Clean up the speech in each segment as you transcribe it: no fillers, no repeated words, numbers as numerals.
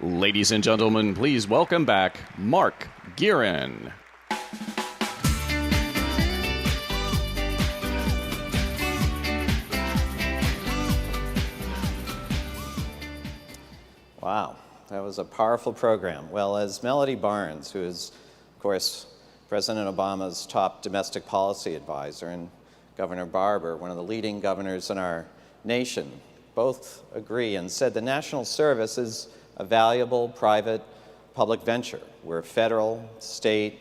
Ladies and gentlemen, please welcome back Mark Gearan. Wow, that was a powerful program. Well, as Melody Barnes, who is, of course, President Obama's top domestic policy advisor, and Governor Barbour, one of the leading governors in our nation, both agree and said the National Service is a valuable private-public venture where federal, state,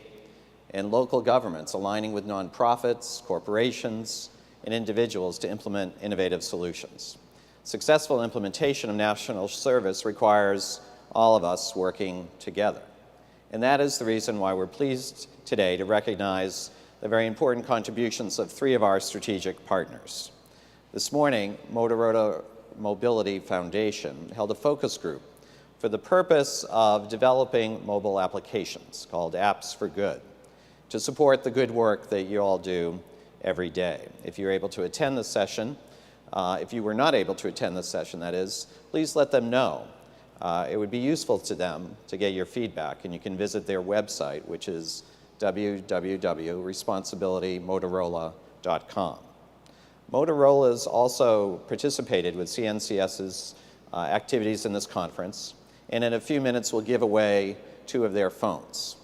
and local governments aligning with nonprofits, corporations, and individuals to implement innovative solutions. Successful implementation of national service requires all of us working together. And that is the reason why we're pleased today to recognize the very important contributions of three of our strategic partners. This morning, Motorola Mobility Foundation held a focus group for the purpose of developing mobile applications called Apps for Good to support the good work that you all do every day. If you're able to attend the session, if you were not able to attend the session, that is, please let them know. It would be useful to them to get your feedback, and you can visit their website, which is www.responsibilitymotorola.com. Motorola has also participated with CNCS's activities in this conference, and in a few minutes we'll give away 2 of their phones.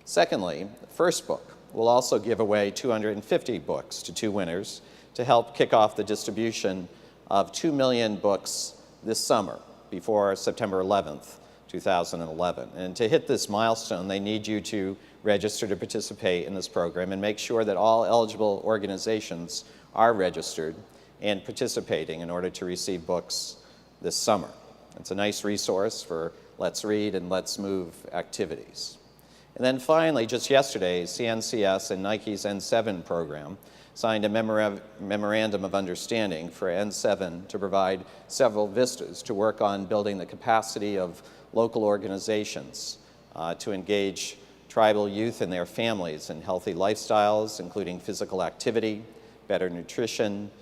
Secondly, First Book will also give away 250 books to 2 winners to help kick off the distribution of 2 million books this summer before September 11th, 2011. And to hit this milestone, they need you to register to participate in this program and make sure that all eligible organizations are registered and participating in order to receive books this summer. It's a nice resource for Let's Read and Let's Move activities. And then finally, just yesterday, CNCS and Nike's N7 program signed a memorandum of understanding for N7 to provide several vistas to work on building the capacity of local organizations to engage tribal youth and their families in healthy lifestyles, including physical activity, better nutrition,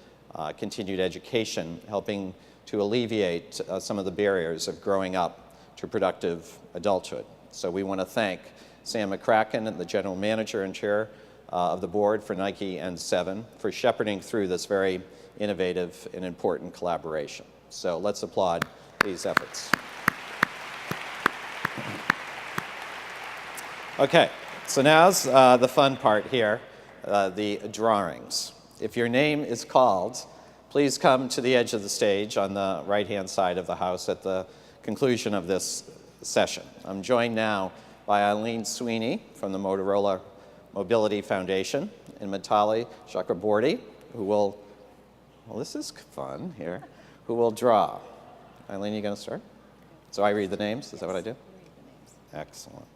continued education, helping to alleviate some of the barriers of growing up to productive adulthood. So we want to thank Sam McCracken, the general manager and chair of the board for Nike N7, for shepherding through this very innovative and important collaboration. So let's applaud these efforts. Okay, so now's the fun part here, the drawings. If your name is called, please come to the edge of the stage on the right-hand side of the house at the conclusion of this session. I'm joined now by Eileen Sweeney from the Motorola Mobility Foundation and Mitali Chakraborty, who will, well, this is fun here, who will draw. Eileen, you going to start? So I read the names? Is that what I do? Excellent.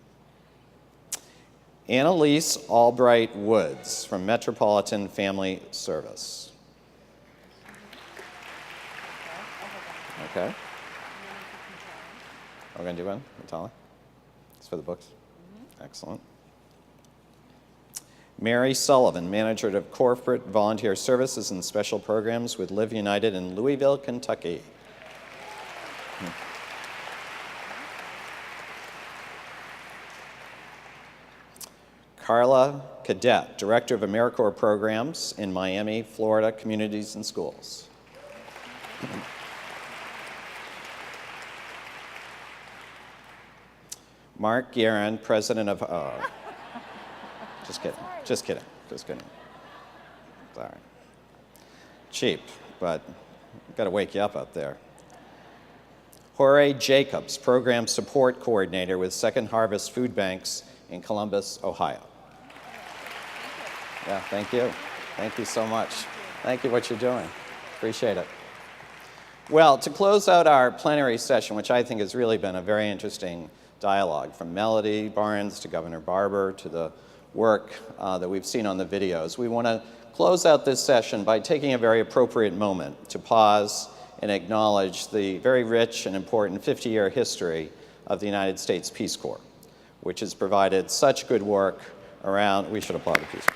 Annalise Albright Woods from Metropolitan Family Service. Okay. We're going to do one, Mitali? It's for the books? Excellent. Mary Sullivan, Manager of Corporate Volunteer Services and Special Programs with Live United in Louisville, Kentucky. Carla Cadet, Director of AmeriCorps Programs in Miami, Florida Communities and Schools. Mark Gearan, President of, just kidding, just kidding, just kidding. Sorry. Cheap, but I've got to wake you up there. Jorge Jacobs, Program Support Coordinator with Second Harvest Food Banks in Columbus, Ohio. Yeah, thank you. Thank you so much. Thank you for what you're doing. Appreciate it. Well, to close out our plenary session, which I think has really been a very interesting dialogue, from Melody Barnes to Governor Barbour to the work that we've seen on the videos, we want to close out this session by taking a very appropriate moment to pause and acknowledge the very rich and important 50-year history of the United States Peace Corps, which has provided such good work around, we should applaud the Peace Corps.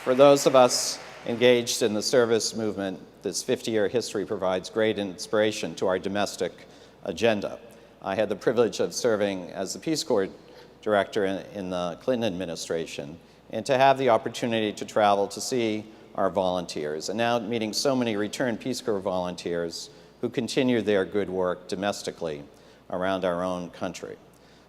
For those of us engaged in the service movement, this 50-year history provides great inspiration to our domestic agenda. I had the privilege of serving as the Peace Corps director in the Clinton administration, and to have the opportunity to travel to see our volunteers, and now meeting so many returned Peace Corps volunteers who continue their good work domestically around our own country.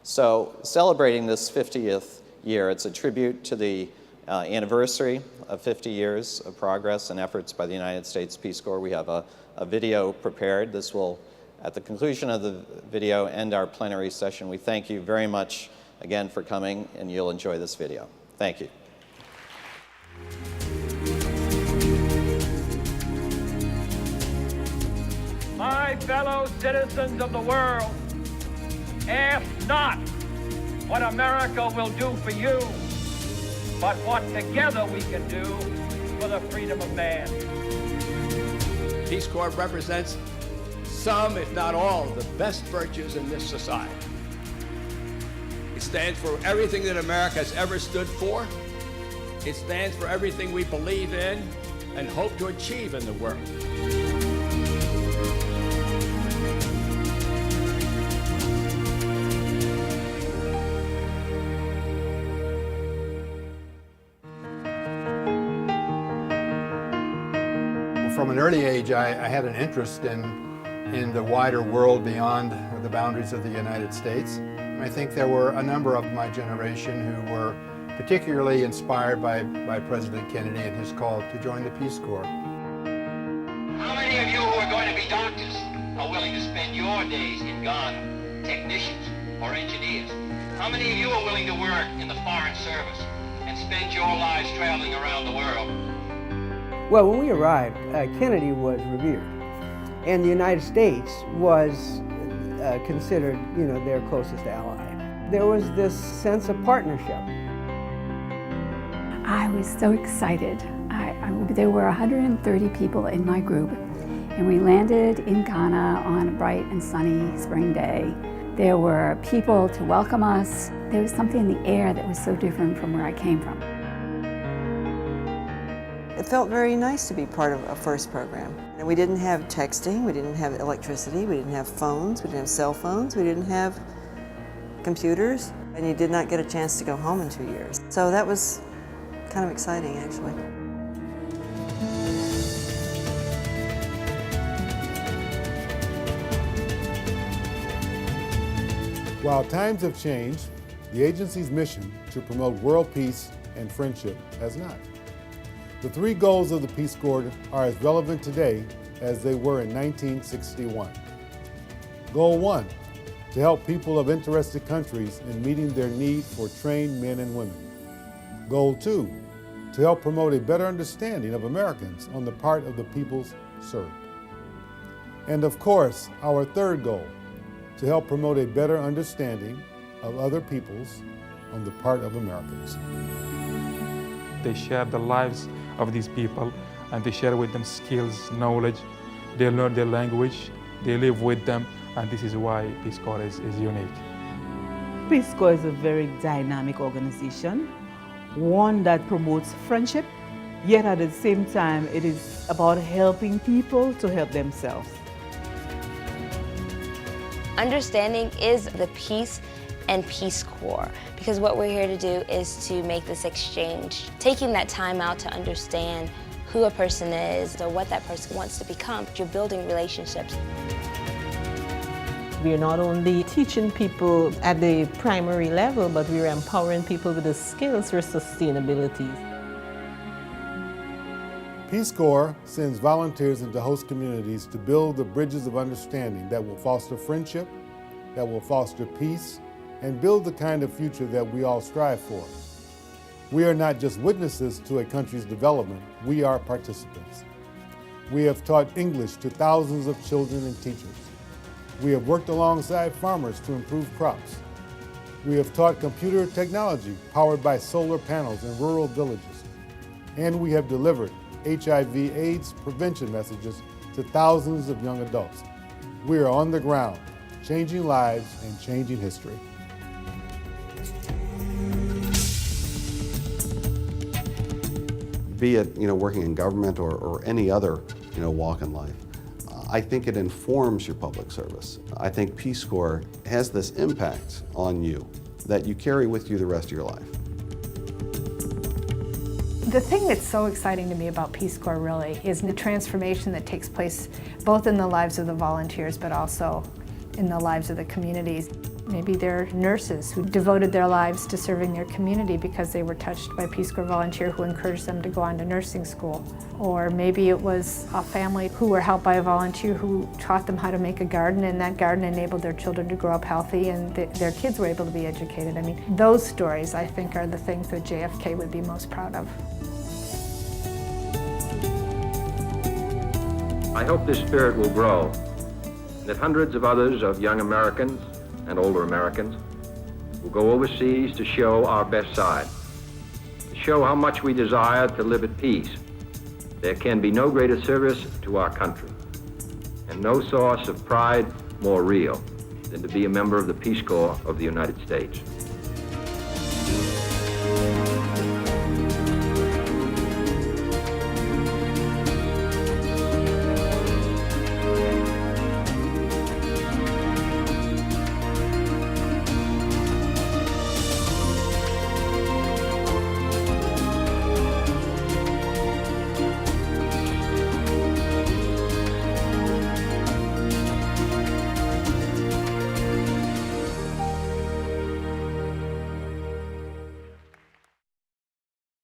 So celebrating this 50th year, it's a tribute to the anniversary of 50 years of progress and efforts by the United States Peace Corps. We have a video prepared. This will, at the conclusion of the video, end our plenary session. We thank you very much again for coming, and you'll enjoy this video. Thank you. My fellow citizens of the world, ask not what America will do for you, but what together we can do for the freedom of man. Peace Corps represents some, if not all, of the best virtues in this society. It stands for everything that America has ever stood for. It stands for everything we believe in and hope to achieve in the world. From an early age, I had an interest in the wider world beyond the boundaries of the United States. I think there were a number of my generation who were particularly inspired by President Kennedy and his call to join the Peace Corps. How many of you who are going to be doctors are willing to spend your days in Ghana, technicians or engineers? How many of you are willing to work in the Foreign Service and spend your lives traveling around the world? Well, when we arrived, Kennedy was revered, and the United States was considered, their closest ally. There was this sense of partnership. I was so excited. There were 130 people in my group, and we landed in Ghana on a bright and sunny spring day. There were people to welcome us. There was something in the air that was so different from where I came from. It felt very nice to be part of a FIRST program. And we didn't have texting, we didn't have electricity, we didn't have phones, we didn't have cell phones, we didn't have computers, and you did not get a chance to go home in 2 years. So that was kind of exciting, actually. While times have changed, the agency's mission to promote world peace and friendship has not. The three goals of the Peace Corps are as relevant today as they were in 1961. Goal 1, to help people of interested countries in meeting their need for trained men and women. Goal 2, to help promote a better understanding of Americans on the part of the peoples served. And of course, our third goal, to help promote a better understanding of other peoples on the part of Americans. They share the lives of these people, and they share with them skills, knowledge. They learn their language, they live with them, and this is why Peace Corps is unique. Peace Corps is a very dynamic organization, one that promotes friendship, yet at the same time it is about helping people to help themselves. Understanding is the Peace and Peace Corps, because what we're here to do is to make this exchange, taking that time out to understand who a person is or what that person wants to become. You're building relationships. We are not only teaching people at the primary level, but we are empowering people with the skills for sustainability. Peace Corps sends volunteers into host communities to build the bridges of understanding that will foster friendship, that will foster peace, and build the kind of future that we all strive for. We are not just witnesses to a country's development, we are participants. We have taught English to thousands of children and teachers. We have worked alongside farmers to improve crops. We have taught computer technology powered by solar panels in rural villages. And we have delivered HIV/AIDS prevention messages to thousands of young adults. We are on the ground, changing lives and changing history. be it working in government or any other walk in life. I think it informs your public service. I think Peace Corps has this impact on you that you carry with you the rest of your life. The thing that's so exciting to me about Peace Corps really is the transformation that takes place both in the lives of the volunteers but also in the lives of the communities. Maybe they're nurses who devoted their lives to serving their community because they were touched by a Peace Corps volunteer who encouraged them to go on to nursing school. Or maybe it was a family who were helped by a volunteer who taught them how to make a garden, and that garden enabled their children to grow up healthy and their kids were able to be educated. I mean, those stories, I think, are the things that JFK would be most proud of. I hope this spirit will grow, that hundreds of others of young Americans and older Americans will go overseas to show our best side, to show how much we desire to live at peace. There can be no greater service to our country and no source of pride more real than to be a member of the Peace Corps of the United States.